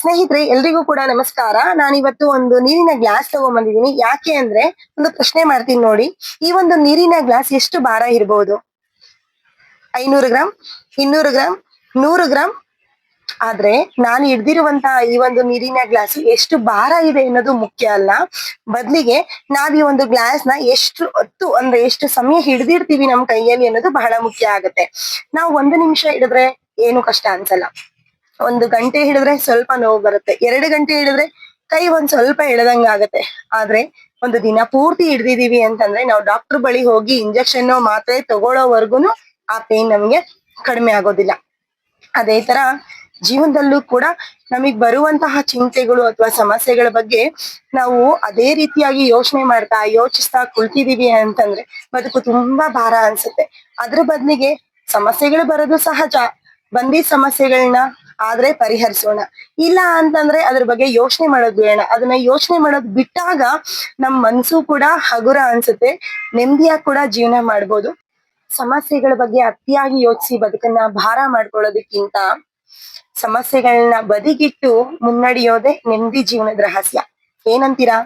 ಸ್ನೇಹಿತರೆ, ಎಲ್ರಿಗೂ ಕೂಡ ನಮಸ್ಕಾರ. ನಾನಿವತ್ತು ಒಂದು ನೀರಿನ ಗ್ಲಾಸ್ ತಗೊಂಡ್ಬಂದಿದ್ದೀನಿ. ಯಾಕೆ ಅಂದ್ರೆ ಒಂದು ಪ್ರಶ್ನೆ ಮಾಡ್ತೀನಿ ನೋಡಿ. ಈ ಒಂದು ನೀರಿನ ಗ್ಲಾಸ್ ಎಷ್ಟು ಭಾರ ಇರಬಹುದು? 500 ಗ್ರಾಮ್, 200 ಗ್ರಾಮ್, 100 ಗ್ರಾಮ್. ಆದ್ರೆ ನಾನು ಹಿಡ್ದಿರುವಂತಹ ಈ ಒಂದು ನೀರಿನ ಗ್ಲಾಸ್ ಎಷ್ಟು ಭಾರ ಇದೆ ಅನ್ನೋದು ಮುಖ್ಯ ಅಲ್ಲ. ಬದ್ಲಿಗೆ ನಾವ್ ಈ ಒಂದು ಗ್ಲಾಸ್ ನ ಎಷ್ಟು ಹೊತ್ತು ಅಂದ್ರೆ ಎಷ್ಟು ಸಮಯ ಹಿಡ್ದಿರ್ತೀವಿ ನಮ್ ಕೈಯಲ್ಲಿ ಅನ್ನೋದು ಬಹಳ ಮುಖ್ಯ ಆಗುತ್ತೆ. ನಾವು 1 ನಿಮಿಷ ಹಿಡಿದ್ರೆ ಏನು ಕಷ್ಟ ಅನ್ಸಲ್ಲ. 1 ಗಂಟೆ ಹಿಡಿದ್ರೆ ಸ್ವಲ್ಪ ನೋವು ಬರುತ್ತೆ. 2 ಗಂಟೆ ಹಿಡಿದ್ರೆ ಕೈ ಒಂದ್ ಸ್ವಲ್ಪ ಎಳೆದಂಗ ಆಗತ್ತೆ. ಆದ್ರೆ ಒಂದು ದಿನ ಪೂರ್ತಿ ಹಿಡ್ದಿದೀವಿ ಅಂತಂದ್ರೆ ನಾವು ಡಾಕ್ಟರ್ ಬಳಿ ಹೋಗಿ ಇಂಜೆಕ್ಷನ್ ಮಾತ್ರೆ ತಗೊಳ್ಳೋವರ್ಗುನು ಆ ಪೇನ್ ನಮ್ಗೆ ಕಡಿಮೆ ಆಗೋದಿಲ್ಲ. ಅದೇ ತರ ಜೀವನದಲ್ಲೂ ಕೂಡ ನಮಗ್ ಬರುವಂತಹ ಚಿಂತೆಗಳು ಅಥವಾ ಸಮಸ್ಯೆಗಳ ಬಗ್ಗೆ ನಾವು ಅದೇ ರೀತಿಯಾಗಿ ಯೋಚಿಸ್ತಾ ಕುಳ್ತಿದೀವಿ ಅಂತಂದ್ರೆ ಬದುಕು ತುಂಬಾ ಭಾರ ಅನ್ಸುತ್ತೆ. ಅದ್ರ ಬದ್ಲಿಗೆ ಸಮಸ್ಯೆಗಳು ಬರೋದು ಸಹಜ. ಬಂದಿದ್ ಸಮಸ್ಯೆಗಳನ್ನ ಆದ್ರೆ ಪರಿಹರಿಸೋಣ. ಇಲ್ಲ ಅಂತಂದ್ರೆ ಅದ್ರ ಬಗ್ಗೆ ಯೋಚನೆ ಮಾಡೋದ್ ಬೇಡ. ಅದನ್ನ ಯೋಚನೆ ಮಾಡೋದ್ ಬಿಟ್ಟಾಗ ನಮ್ ಮನ್ಸು ಕೂಡ ಹಗುರ ಅನ್ಸುತ್ತೆ. ನೆಮ್ಮದಿಯಾಗಿ ಕೂಡ ಜೀವನ ಮಾಡ್ಬೋದು. ಸಮಸ್ಯೆಗಳ ಬಗ್ಗೆ ಅತಿಯಾಗಿ ಯೋಚಿಸಿ ಬದುಕನ್ನ ಭಾರ ಮಾಡ್ಕೊಳ್ಳೋದಕ್ಕಿಂತ ಸಮಸ್ಯೆಗಳನ್ನ ಬದಿಗಿಟ್ಟು ಮುನ್ನಡೆಯೋದೇ ನೆಮ್ಮದಿ ಜೀವನದ ರಹಸ್ಯ. ಏನಂತೀರಾ?